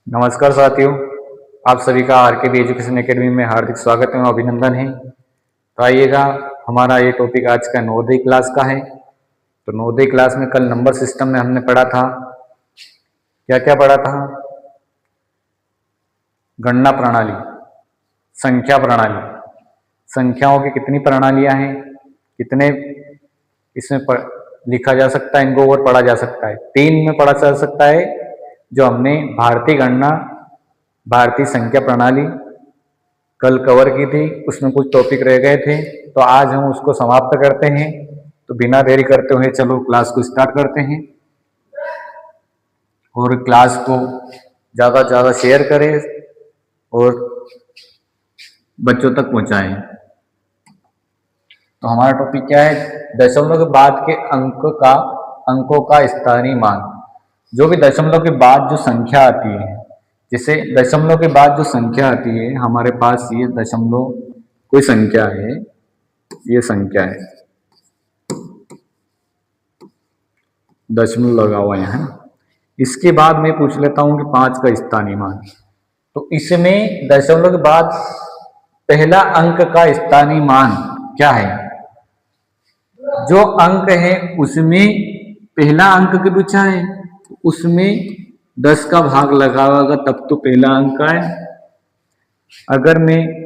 नमस्कार साथियों, आप सभी का आर के बी एजुकेशन एकेडमी में हार्दिक स्वागत एवं अभिनंदन है। तो आइएगा, हमारा ये टॉपिक आज का नवोदय क्लास का है। तो नवोदय क्लास में कल नंबर सिस्टम में हमने पढ़ा था, क्या क्या पढ़ा था? गणना प्रणाली, संख्या प्रणाली, संख्याओं की कितनी प्रणालियां हैं, कितने इसमें लिखा जा सकता है, इनको और पढ़ा जा सकता है। 3 में पढ़ा जा सकता है, जो हमने भारतीय गणना, भारतीय संख्या प्रणाली कल कवर की थी, उसमें कुछ टॉपिक रह गए थे, तो आज हम उसको समाप्त करते हैं। तो बिना देरी करते हुए चलो क्लास को स्टार्ट करते हैं और क्लास को ज़्यादा से ज़्यादा शेयर करें और बच्चों तक पहुंचाएं। तो हमारा टॉपिक क्या है? दशमलव के बाद के अंकों का स्थानीय मान। जो भी दशमलव के बाद जो संख्या आती है, जैसे दशमलव के बाद जो संख्या आती है, हमारे पास ये दशमलव कोई संख्या है, ये संख्या है, दशमलव लगा हुआ है। इसके बाद मैं पूछ लेता हूं कि 5 का स्थानीय मान। तो इसमें दशमलव के बाद पहला अंक का स्थानीय मान क्या है? जो अंक है उसमें पहला अंक के पूछा है, उसमें 10 का भाग लगा होगा तब तो पहला अंक है। अगर मैं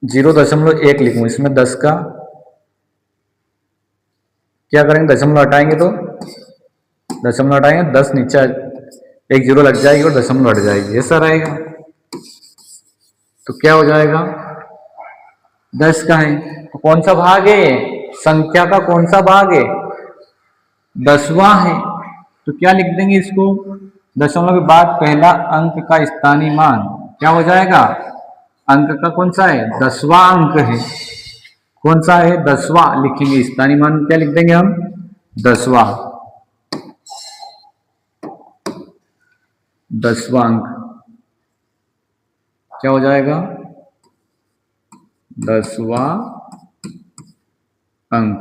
0.1 लिखूं, इसमें 10 का क्या करेंगे? दशमलव हटाएंगे तो दशमलव हटाएंगे, 10 नीचे एक 0 लग जाएगी और दशमलव हट जाएगी, ऐसा रहेगा। तो क्या हो जाएगा? 10 का है तो कौन सा भाग है? संख्या का कौन सा भाग है? 10वां है। तो क्या लिख देंगे इसको? दशमलव के बाद पहला अंक का स्थानीय मान क्या हो जाएगा? अंक का कौन सा है? 10वां अंक है। कौन सा है? 10वां लिखेंगे। स्थानीय मान क्या लिख देंगे हम? 10वां, 10वां अंक क्या हो जाएगा? 10वां अंक,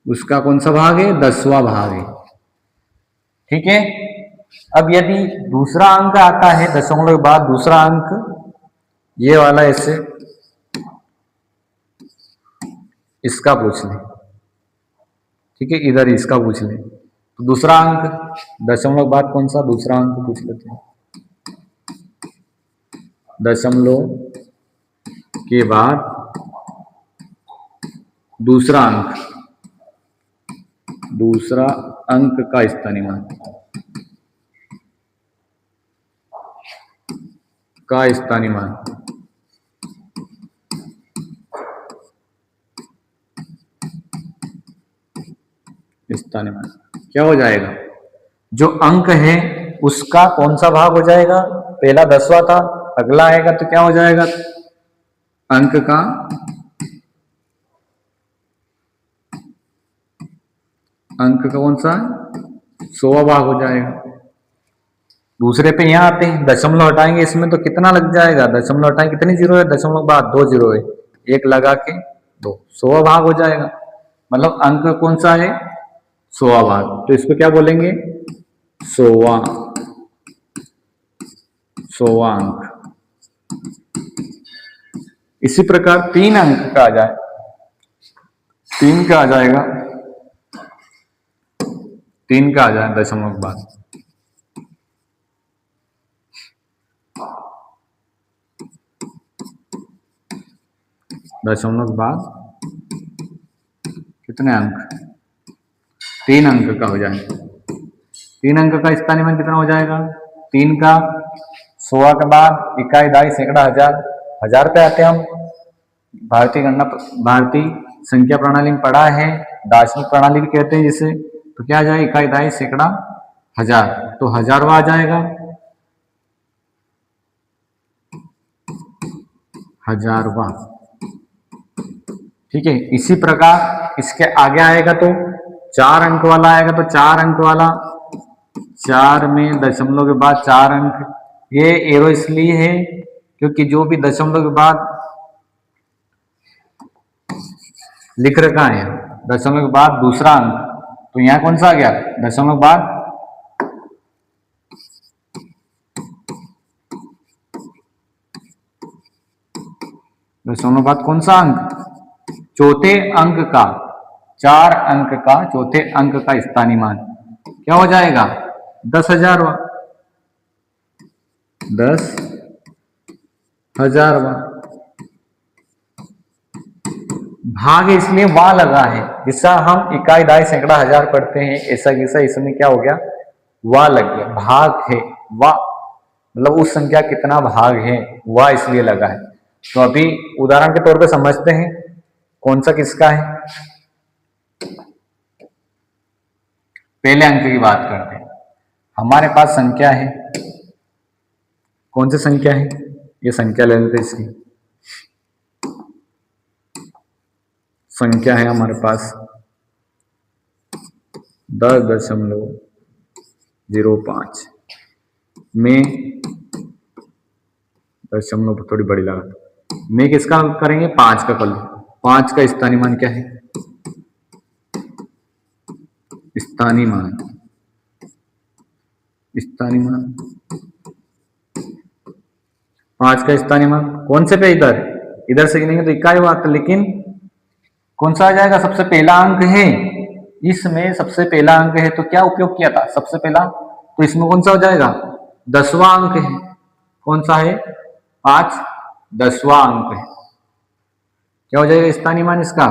उसका कौन सा भाग है? 10वां भाग है। ठीक है। अब यदि दूसरा अंक आता है दशमलव के बाद, दूसरा अंक ये वाला, ऐसे इसका पूछ ले, ठीक है, इधर इसका पूछ ले। तो दूसरा अंक दशमलव के बाद कौन सा? दूसरा अंक पूछ लेते हैं। दशमलव के बाद दूसरा अंक, दूसरा अंक का स्थानीय मान, का स्थानीय मान स्थानीय मान क्या हो जाएगा? जो अंक है उसका कौन सा भाग हो जाएगा? पहला 10वां था, अगला आएगा तो क्या हो जाएगा? अंक का कौन सा? 100वां भाग हो जाएगा। दूसरे पे यहां आते हैं, दशमलव हटाएंगे, इसमें तो कितना लग जाएगा? दशमलव हटाएंगे, कितनी जीरो है? दशमलव बाद 2 जीरो है, एक लगा के 2, 100वां भाग हो जाएगा। मतलब अंक कौन सा है? 100वां भाग। तो इसको क्या बोलेंगे? 100वां, 100वां अंक। इसी प्रकार 3 अंक का आ जाए, 3 का आ जाएगा, 3 का आ जाए दशमलव के बाद, दशमलव के बाद कितने अंक? 3 अंक का हो जाए। 3 अंक का स्थानीय मान कितना हो जाएगा? 3 का 100 के बाद इकाई, दाई, सैकड़ा, हजार, हजार पे आते हैं हम। भारतीय गणना, भारतीय संख्या प्रणाली में पढ़ा है, दार्शनिक प्रणाली भी कहते हैं जिसे। तो क्या आ जाएगा? इकाई, दाई, सैकड़ा, हजार, तो 1000वां आ जाएगा, 1000वां। ठीक है। इसी प्रकार इसके आगे आएगा तो 4 अंक वाला आएगा, तो 4 अंक वाला, 4 में दशमलव के बाद 4 अंक। ये एरो इसलिए है क्योंकि जो भी दशमलव के बाद लिख रखा है, दशमलव के बाद दूसरा अंक, तो यहाँ कौन सा आ गया, दशमलव बाद दशमलव बाद कौन सा अंक, चौथे अंक का, 4 अंक का चौथे अंक का स्थानीय मान क्या हो जाएगा, 10,000। 10,000 भाग इसलिए वहां लगा है, जिसका हम इकाई दाई सैकड़ा हजार पढ़ते हैं, ऐसा जैसा इसमें क्या हो गया, वाह लग गया, भाग है वाह, मतलब उस संख्या कितना भाग है वाह इसलिए लगा है। तो अभी उदाहरण के तौर पे समझते हैं कौन सा किसका है। पहले अंक की बात करते हैं, हमारे पास संख्या है, कौन सी संख्या है, ये संख्या ले लेते, इसकी संख्या है हमारे पास 10.05 में, दशमलव थोड़ी बड़ी लगा, में किसका करेंगे, 5 का कर लो। 5 का स्थानीय मान क्या है, स्थानीय मान, स्थानीय मान 5 का स्थानीय मान कौन से पे, इधर, इधर से नहीं तो इकाई बात, लेकिन कौन सा आ जाएगा, सबसे पहला अंक है, इसमें सबसे पहला अंक है तो क्या उपयोग किया था सबसे पहला, तो इसमें कौन सा हो जाएगा, 10वां अंक है, कौन सा है 5, 10वां अंक है, क्या हो जाएगा स्थानीय मान इसका,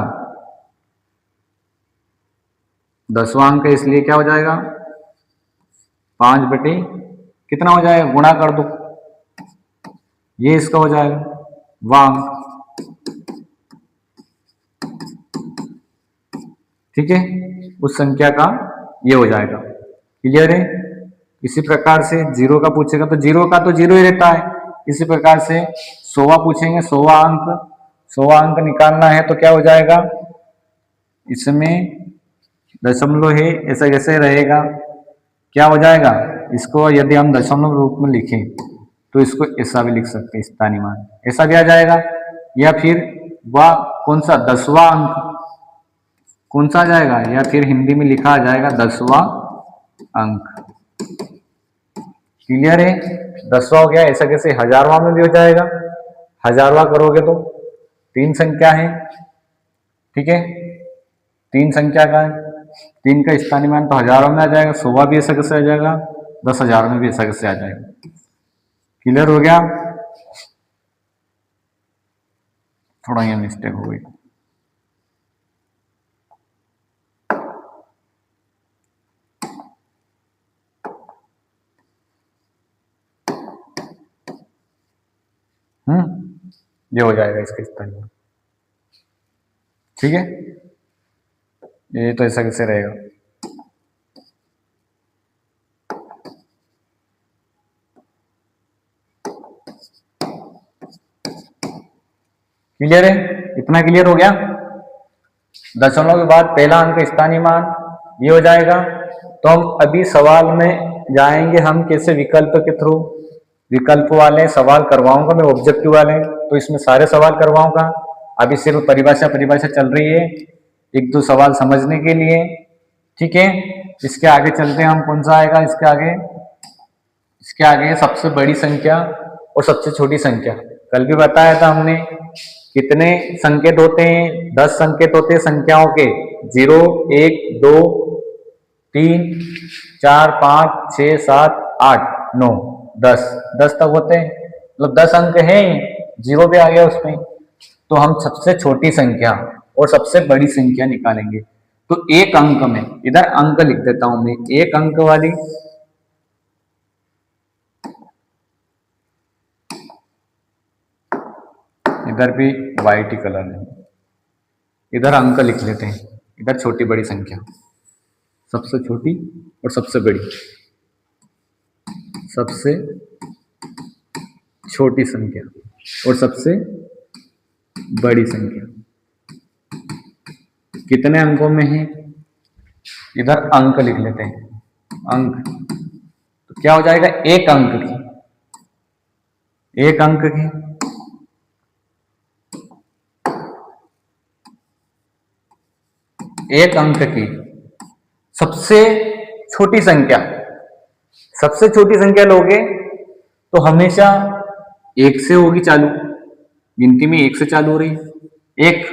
10वां अंक है, इसलिए क्या हो जाएगा 5 बटे कितना हो जाएगा, गुणा कर दो, ये इसका हो जाएगा वांग, ठीक है, उस संख्या का ये हो जाएगा, क्लियर है। इसी प्रकार से जीरो का पूछेगा तो जीरो का तो जीरो ही रहता है, इसी प्रकार से 100वां पूछेंगे, 100वां अंक, 100वां अंक निकालना है तो क्या हो जाएगा, इसमें दशमलव है ऐसा जैसे रहेगा, क्या हो जाएगा, इसको यदि हम दशमलव रूप में लिखें तो इसको ऐसा भी लिख सकते हैं, स्थानीय मान ऐसा भी आ जाएगा, या फिर वह कौन सा 10वां अंक कौन सा आ जाएगा, या फिर हिंदी में लिखा आ जाएगा 10वां अंक, क्लियर है। 10वां हो गया, ऐसा कैसे 1000वां में भी हो जाएगा, 1000वां करोगे तो 3 संख्या है, ठीक है, 3 संख्या का है, 3 का स्थानीय मान तो हजारों में आ जाएगा, 100वां भी ऐसा कैसे आ जाएगा, 10,000 में भी ऐसा कैसे आ जाएगा, क्लियर हो गया। थोड़ा ये मिस्टेक हो गई, ये हो जाएगा इसके स्थानीय, ठीक है, ये तो ऐसा कैसे रहेगा, क्लियर है, इतना क्लियर हो गया। दशमलव के बाद पहला अंक स्थानीय मान ये हो जाएगा, तो हम अभी सवाल में जाएंगे, हम कैसे विकल्प के थ्रू, विकल्प वाले सवाल करवाऊंगा मैं, ऑब्जेक्टिव वाले तो इसमें सारे सवाल करवाऊंगा, अभी सिर्फ परिभाषा परिभाषा चल रही है, 1-2 सवाल समझने के लिए, ठीक है। इसके आगे चलते हैं हम, कौन सा आएगा इसके आगे, इसके आगे सबसे बड़ी संख्या और सबसे छोटी संख्या, कल भी बताया था हमने, कितने संकेत होते हैं, 10 संकेत होते हैं संख्याओं के, 0, 1, 2, 3, 4, 5, 6, 7, 8, 9, 10 तक होते हैं, मतलब 10 अंक हैं, 0 भी आ गया उसमें, तो हम सबसे छोटी संख्या और सबसे बड़ी संख्या निकालेंगे। तो एक अंक में, इधर अंक लिख देता हूं मैं, एक अंक वाली, इधर भी वाइट ही कलर है, इधर अंक लिख लेते हैं, इधर छोटी बड़ी संख्या, सबसे छोटी और सबसे बड़ी, सबसे छोटी संख्या और सबसे बड़ी संख्या कितने अंकों में है, इधर अंक लिख लेते हैं, अंक, तो क्या हो जाएगा, एक अंक की, एक अंक की, एक अंक की सबसे छोटी संख्या, सबसे छोटी संख्या लोगे तो हमेशा एक से होगी चालू, गिनती में एक से चालू हो रही है एक।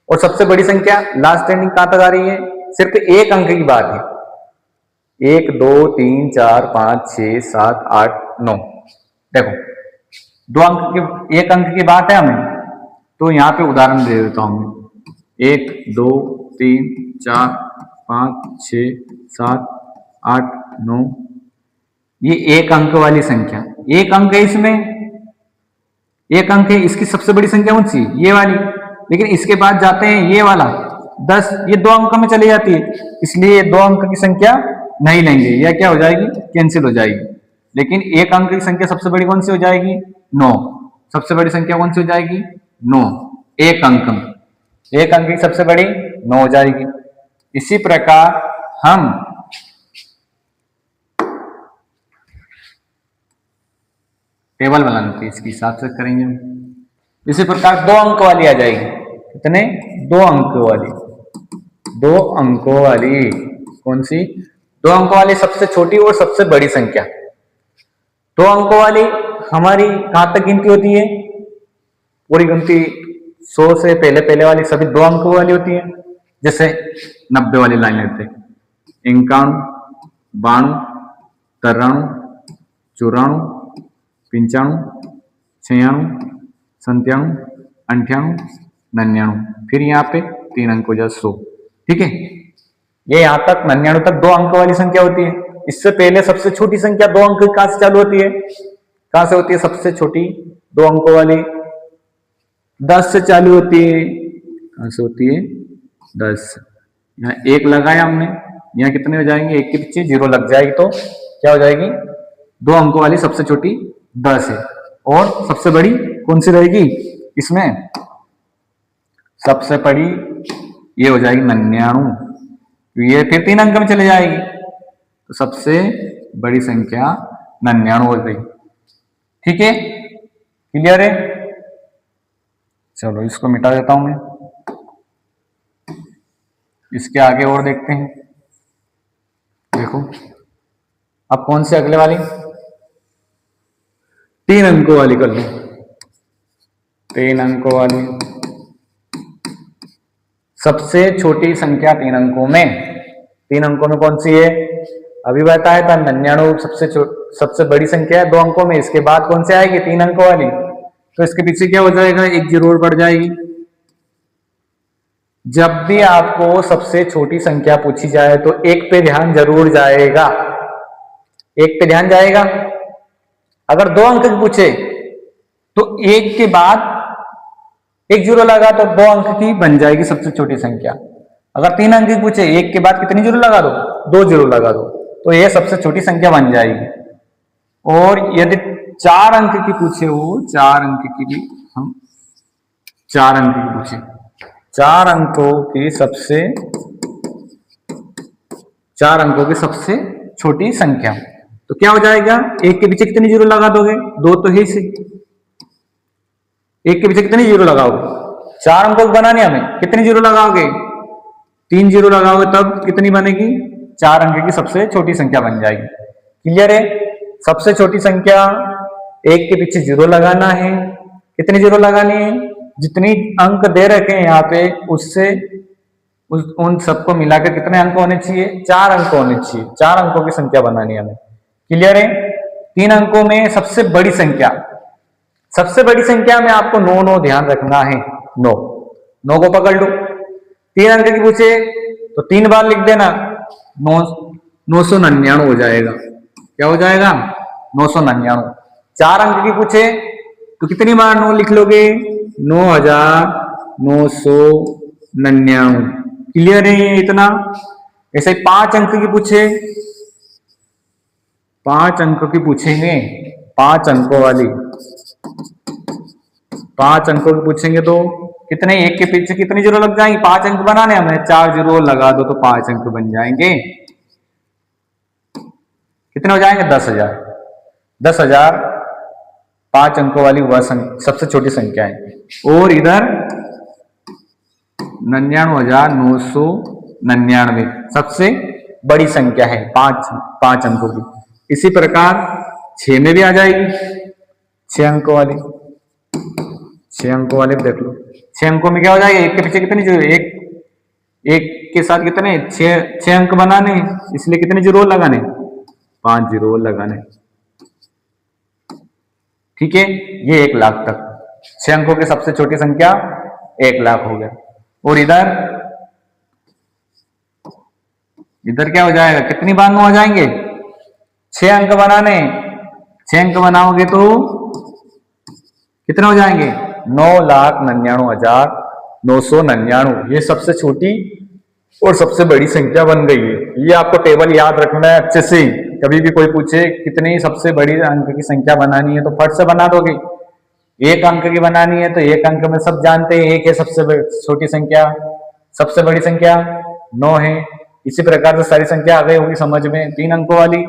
और सबसे बड़ी संख्या लास्ट एंडिंग कहां तक आ रही है, सिर्फ एक अंक की बात है, 1 2 3 4 5 6 7 8 9। देखो दो अंक की, एक अंक की बात है हमें, तो यहां पे उदाहरण दे देता हूं मैं, 1 2 3 4 5 6 7 8 9, ये एक अंक वाली संख्या, एक अंक है इसमें, एक अंक है, इसकी सबसे बड़ी संख्या कौन सी, ये वाली। लेकिन इसके बाद जाते हैं ये वाला 10, ये दो अंक में चली जाती है, इसलिए दो अंक की संख्या नहीं लेंगे, यह क्या हो जाएगी, कैंसिल हो जाएगी। लेकिन एक अंक की संख्या सबसे बड़ी कौन सी हो जाएगी, 9। सबसे बड़ी संख्या कौन सी हो जाएगी, 9, एक अंक में, एक अंक की सबसे बड़ी 9 हो जाएगी। इसी प्रकार हम टेबल बनानी थी, इसके हिसाब से करेंगे हम। इसी प्रकार दो अंक वाली आ जाएगी, कितने, दो अंक वाली, दो अंकों वाली कौन सी, दो अंकों वाली सबसे छोटी और सबसे बड़ी संख्या। दो अंकों वाली हमारी कहां तक गिनती होती है, पूरी गिनती 100 से पहले पहले वाली सभी दो अंकों वाली होती है। जैसे 90 वाली लाइन लेते, 51 92 93 94 95 96 97 98 99, फिर यहाँ पे 3 अंक हो जाए 100। ठीक है, ये यहां तक 99 तक दो अंक वाली संख्या होती है। इससे पहले सबसे छोटी संख्या दो अंक कहां से चालू होती है, कहां से होती है सबसे छोटी दो अंकों वाली, 10 से चालू होती है। कहां से होती है, 10। यहाँ एक लगाया हमने, यहाँ कितने हो जाएंगे, एक के पीछे 0 लग जाएगी तो क्या हो जाएगी, दो अंकों वाली सबसे छोटी 10 है। और सबसे बड़ी कौन सी रहेगी इसमें, सबसे बड़ी ये हो जाएगी 99, ये फिर 3 अंक में चले जाएगी, तो सबसे बड़ी संख्या 99 हो गई। ठीक है, क्लियर है। चलो इसको मिटा देता हूं मैं, इसके आगे और देखते हैं। देखो अब कौन से अगले वाली, 3 अंकों वाली कर लो, 3 अंकों वाली सबसे छोटी संख्या 3 अंकों में, 3 अंकों में कौन सी है, अभी बताया था 99 सबसे बड़ी संख्या है 2 अंकों में, इसके बाद कौन सी आएगी 3 अंकों वाली, तो इसके पीछे क्या हो जाएगा, एक जरूर बढ़ जाएगी। जब भी आपको सबसे छोटी संख्या पूछी जाए तो एक पे ध्यान जरूर जाएगा, एक पे ध्यान जाएगा। अगर 2 अंक की पूछे तो एक के बाद एक जीरो लगा तो 2 अंक की बन जाएगी सबसे छोटी संख्या। अगर 3 अंक की पूछे एक के बाद कितनी जीरो लगा दो, 2 जीरो लगा दो, तो ये सबसे छोटी संख्या बन जाएगी। और यदि 4 अंक की पूछे, वो 4 अंक की भी हम 4 अंक की पूछे, 4 अंकों की सबसे 4 अंकों की सबसे छोटी संख्या, तो क्या हो जाएगा, एक के पीछे कितनी जीरो लगा दोगे, 2 तो है ही, एक के पीछे कितनी जीरो लगाओगे, 4 अंकों को बनाने हमें कितनी जीरो लगाओगे, 3 जीरो लगाओगे, तब कितनी बनेगी, 4 अंक की सबसे छोटी संख्या बन जाएगी। क्लियर है, सबसे छोटी संख्या एक के पीछे जीरो लगाना है, कितनी जीरो लगानी है, जितनी अंक दे रखे हैं यहाँ पे उससे उन सबको मिलाकर कितने अंक होने चाहिए, 4 अंक होने चाहिए, 4 अंकों की संख्या बनानी है हमें। क्लियर है, 3 अंकों में सबसे बड़ी संख्या, सबसे बड़ी संख्या में आपको 9 ध्यान रखना है, 9 को पकड़ लो, 3 अंक की पूछे तो 3 बार लिख देना, 999 हो जाएगा, क्या हो जाएगा, 999। 4 अंक की पूछे तो कितनी बार 9 लिख लोगे, 9999। क्लियर है ये इतना। ऐसे 5 अंक की पूछे, 5 अंक की पूछेंगे, 5 अंकों वाली, 5 अंकों की पूछेंगे तो कितने, एक के पीछे कितनी जीरो लग जाएंगे, 5 अंक बनाने हमें, 4 जीरो लगा दो तो 5 अंक बन जाएंगे, कितने हो जाएंगे, 10,000। 10,000 5 अंकों वाली वह सबसे छोटी संख्या है। और इधर 99,999 सबसे बड़ी संख्या है, पांच अंकों की। इसी प्रकार 6 में भी आ जाएगी, 6 अंकों वाली। 6 अंकों वाले देख लो, 6 अंकों में क्या हो जाएगा, एक के पीछे कितने जीरो, एक के साथ कितने, 6 अंक बनाने, इसलिए कितने जीरो लगाने, 5 जीरो लगाने। ठीक है, ये 1 लाख तक 6 अंकों की सबसे छोटी संख्या 1 लाख हो गया। और इधर क्या हो जाएगा, कितनी बार 9 आ जाएंगे, 6 अंक बनाने, 6 अंक बनाओगे तो कितने हो जाएंगे, 9,99,999। ये सबसे छोटी और सबसे बड़ी संख्या बन गई है। ये आपको टेबल याद रखना है अच्छे से। कभी भी कोई पूछे कितनी सबसे बड़ी अंक की संख्या बनानी है तो फट से बना दोगे। 1 अंक की बनानी है तो 1 अंक में सब जानते हैं, 1 है सबसे छोटी संख्या, सबसे बड़ी संख्या 9 है। इसी प्रकार से सारी संख्या आ गई होगी समझ में। 3 अंकों वाली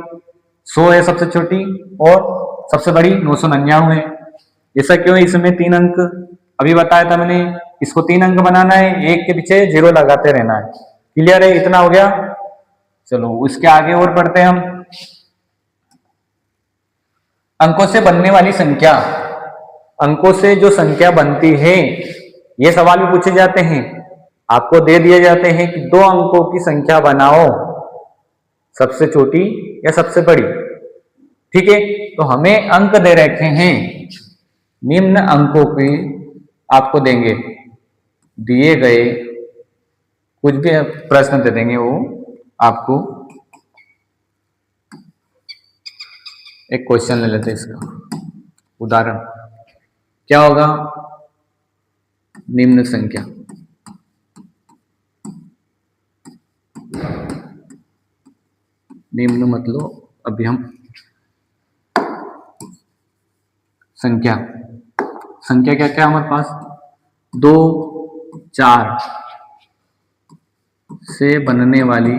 100 है सबसे छोटी और सबसे बड़ी 999 है। ऐसा क्यों है, इसमें 3 अंक अभी बताया था मैंने, इसको 3 अंक बनाना है, 1 के पीछे 0 लगाते रहना है। क्लियर है, इतना हो गया। चलो उसके आगे और पढ़ते हैं हम। अंकों से बनने वाली संख्या, अंकों से जो संख्या बनती है, ये सवाल भी पूछे जाते हैं, आपको दे दिए जाते हैं कि 2 अंकों की संख्या बनाओ, सबसे छोटी या सबसे बड़ी। ठीक है, तो हमें अंक दे रखे हैं, निम्न अंकों की आपको देंगे, दिए गए कुछ भी प्रश्न दे देंगे वो आपको। एक क्वेश्चन ले लेते हैं, इसका उदाहरण क्या होगा, निम्न संख्या, निम्न मतलब अभी हम संख्या क्या क्या हमारे पास, 2 4 से बनने वाली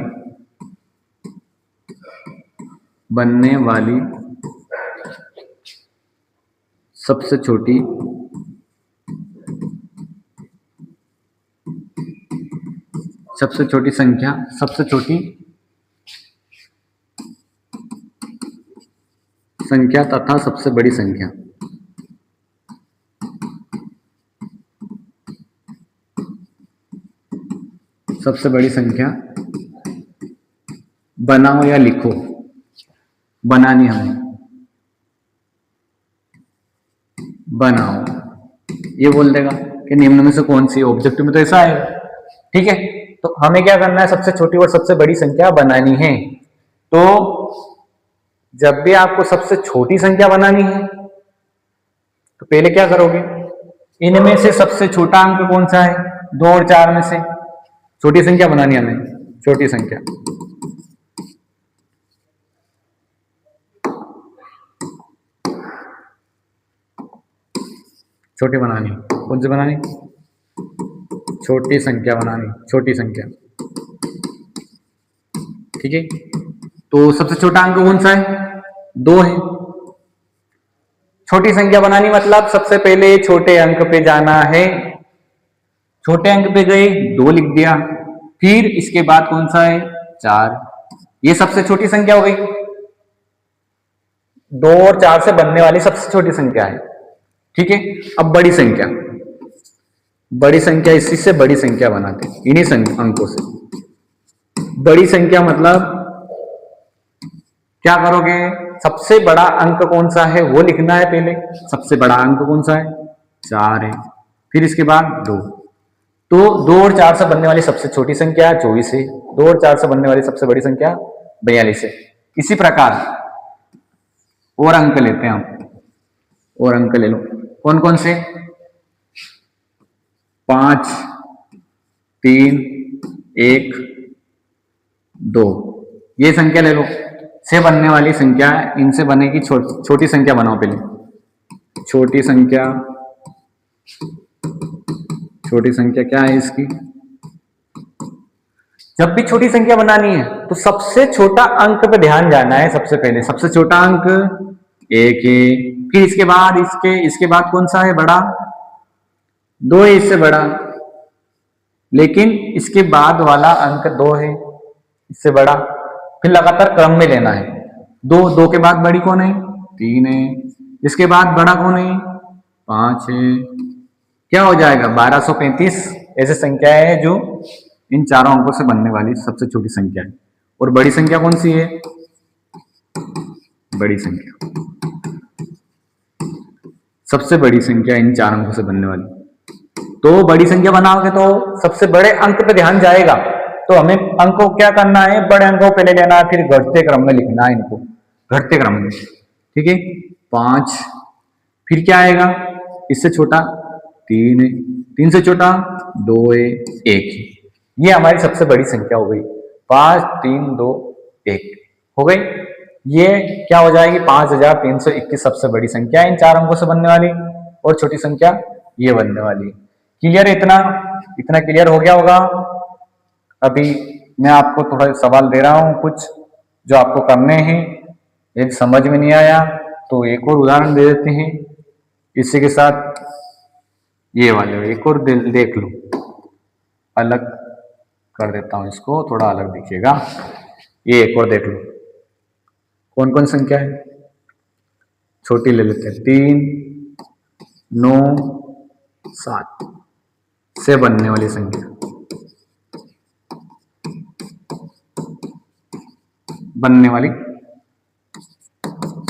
सबसे छोटी संख्या, सबसे छोटी संख्या तथा सबसे बड़ी संख्या। सबसे बड़ी संख्या बनाओ या लिखो, बनानी हमें, बनाओ, ये बोल देगा कि निम्न में से कौन सी, ऑब्जेक्टिव में तो ऐसा है। ठीक है, तो हमें क्या करना है, सबसे छोटी और सबसे बड़ी संख्या बनानी है। तो जब भी आपको सबसे छोटी संख्या बनानी है तो पहले क्या करोगे, इनमें से सबसे छोटा अंक कौन सा है, 2 और 4 में से छोटी संख्या बनानी है हमें, छोटी संख्या। छोटी बनानी, कौन सी बनानी, छोटी संख्या बनानी, छोटी संख्या। ठीक है, तो सबसे छोटा अंक कौन सा है, 2 है। छोटी संख्या बनानी मतलब सबसे पहले छोटे अंक पे जाना है, छोटे अंक पे गए 2 लिख दिया, फिर इसके बाद कौन सा है, 4। ये सबसे छोटी संख्या हो गई, 2 और 4 से बनने वाली सबसे छोटी संख्या है। ठीक है, अब बड़ी संख्या, इसी से बड़ी संख्या बनाते हैं, इन्हीं अंकों से। बड़ी संख्या मतलब क्या करोगे, सबसे बड़ा अंक कौन सा है वो लिखना है पहले, सबसे बड़ा अंक कौन सा है, 4 है, फिर इसके बाद 2। तो 2 और 4 से बनने वाली सबसे छोटी संख्या 24 है, 2 और 4 से बनने वाली सबसे बड़ी संख्या 42 है। इसी प्रकार और अंक लेते हैं हम, और अंक ले लो, कौन कौन से, 5 3 1 2, ये संख्या ले लो, से बनने वाली संख्या, इनसे बनेगी छोटी संख्या बनाओ पहले, छोटी संख्या क्या है इसकी, जब भी छोटी संख्या बनानी है तो सबसे छोटा अंक पे ध्यान जाना है। सबसे पहले सबसे छोटा अंक 1 है, फिर इसके बाद कौन सा है बड़ा, 2 है इससे बड़ा, लेकिन इसके बाद वाला अंक 2 है इससे बड़ा, फिर लगातार क्रम में लेना है। दो के बाद बड़ी कौन है? 3 है। इसके बाद बड़ा कौन है? 5 है। क्या हो जाएगा? 1235 ऐसे संख्या है जो इन चारों अंकों से बनने वाली सबसे छोटी संख्या है। और बड़ी संख्या कौन सी है? बड़ी संख्या, सबसे बड़ी संख्या इन चार अंकों से बनने वाली। तो बड़ी संख्या बनाओगे तो सबसे बड़े अंक पे ध्यान जाएगा, तो हमें अंक को क्या करना है? बड़े अंकों पे ले लेना है, फिर घटते क्रम में लिखना है इनको, घटते क्रम में। ठीक है, 5, फिर क्या आएगा? इससे छोटा 3 है, 3 से छोटा 2 है, 1 है। ये हमारी सबसे बड़ी संख्या हो गई। 5, 3, 2, 1 हो गई। ये क्या हो जाएगी? 5321 सबसे बड़ी संख्या इन चार अंकों से बनने वाली, और छोटी संख्या ये बनने वाली। क्लियर? इतना इतना क्लियर हो गया होगा। अभी मैं आपको थोड़ा सवाल दे रहा हूं कुछ जो आपको करने हैं। यदि समझ में नहीं आया तो एक और उदाहरण दे देते हैं। इसी के साथ ये वाले एक और देख लो, अलग कर देता हूं इसको, थोड़ा अलग दिखेगा। ये एक और देख लो, कौन कौन संख्या है? छोटी ले लेते हैं। 3, 9, 7 से बनने वाली संख्या, बनने वाली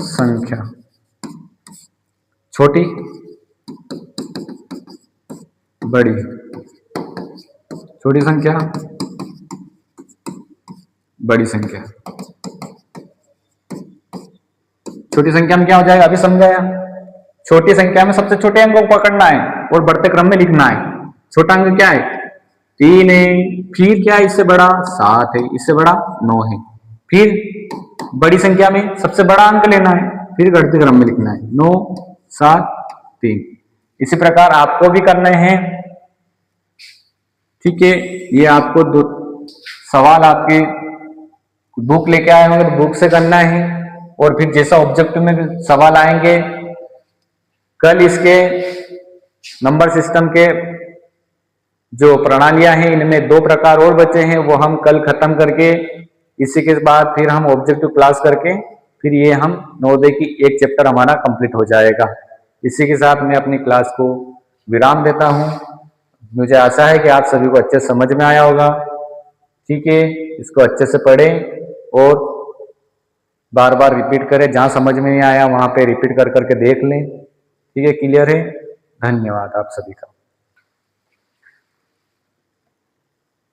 संख्या छोटी बड़ी, छोटी संख्या बड़ी संख्या। छोटी संख्या में क्या हो जाएगा? अभी समझाया। छोटी संख्या में सबसे छोटे अंक को पकड़ना है और बढ़ते क्रम में लिखना है। छोटा अंक क्या है? 3 है। फिर क्या है? इससे बड़ा 7 है, इससे बड़ा 9 है। फिर बड़ी संख्या में सबसे बड़ा अंक लेना है, फिर घटते क्रम में लिखना है। 9, 7, 3। इसी प्रकार आपको भी करने हैं। ठीक है, ये आपको दो सवाल आपके बुक लेके आए होंगे तो बुक से करना है, और फिर जैसा ऑब्जेक्टिव में सवाल आएंगे, कल इसके नंबर सिस्टम के जो प्रणालियां हैं इनमें 2 प्रकार और बचे हैं, वो हम कल खत्म करके इसी के बाद फिर हम ऑब्जेक्टिव क्लास करके फिर ये हम नवोदय की एक चैप्टर हमारा कंप्लीट हो जाएगा। इसी के साथ मैं अपनी क्लास को विराम देता हूं। मुझे आशा है कि आप सभी को अच्छे समझ में आया होगा। ठीक है, इसको अच्छे से पढ़ें और बार बार रिपीट करें। जहां समझ में नहीं आया वहां पे रिपीट कर करके देख लें। ठीक है, क्लियर है? धन्यवाद आप सभी का।